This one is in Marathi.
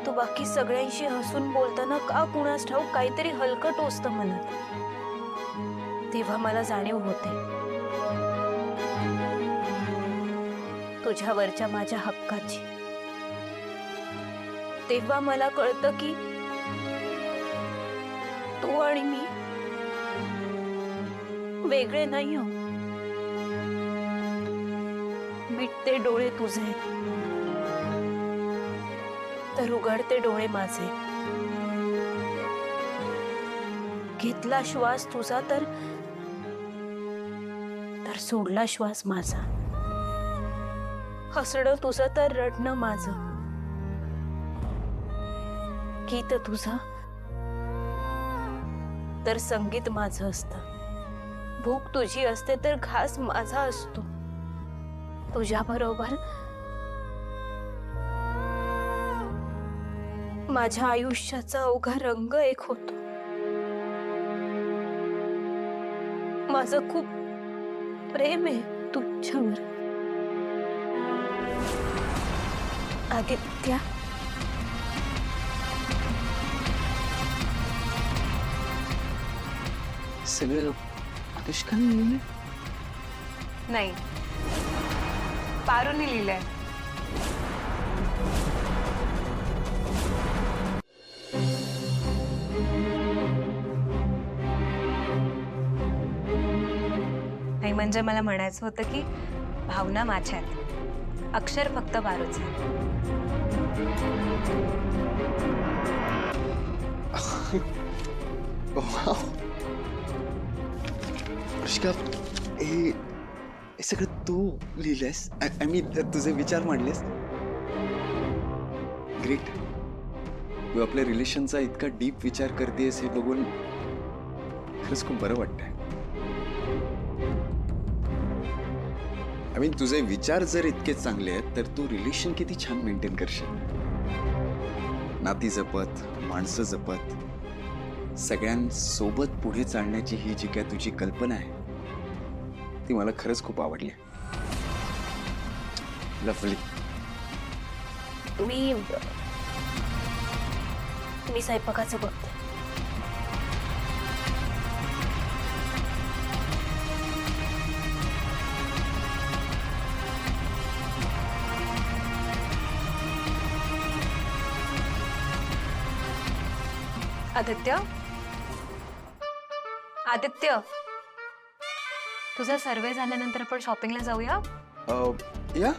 तू बाकी सगळ्यांशी हसून बोलताना का कुणास ठाऊक काहीतरी हलकं टोचतं मनात. तेव्हा मला जाणीव होते तुझ्यावरच्या माझ्या हक्काची. तेव्हा मला कळतं की तू आणि मी वेगळे नाही आहोत. मिटते डोळे तुझे तर उघडते डोळे माझे. घेतला श्वास तुझा तर सोडला श्वास माझा. हसणं तुझं तर रडणं माझं. गीत तुझं तर संगीत माझं असतं. भूक तुझी असते तर घास माझा असतो. तुझ्या बरोबर माझ्या आयुष्याचा अवघा रंग एक होतो. माझं खूप प्रेम आहे तुझ्यावर आदित्य. सगळं अनुष्काने लिहिलंय? नाही, पारूने लिहिलंय. नाही म्हणजे मला म्हणायचं होतं की भावना माझ्या आहेत, अक्षर फक्त पारूच आहे. अनुष्का, हे सगळं तू लिहिलंयस? आय मीन तुझे विचार मांडलेस? ग्रेट. तू आपल्या रिलेशनचा इतका डीप विचार करतेस हे बघून खरंच खूप बरं वाटतंय. आय मीन तुझे विचार जर इतके चांगले आहेत तर तू रिलेशन किती छान मेंटेन करशील. नाती जपत, माणसं जपत, सगळ्यांसोबत पुढे चालण्याची ही जी काय तुझी कल्पना आहे ती मला खरंच खूप आवडली. लवली. मी स्वयंपाकाचं बघते. आदित्य, आदित्य, तुझा सर्वे झाल्यानंतर आपण शॉपिंगला जाऊया. या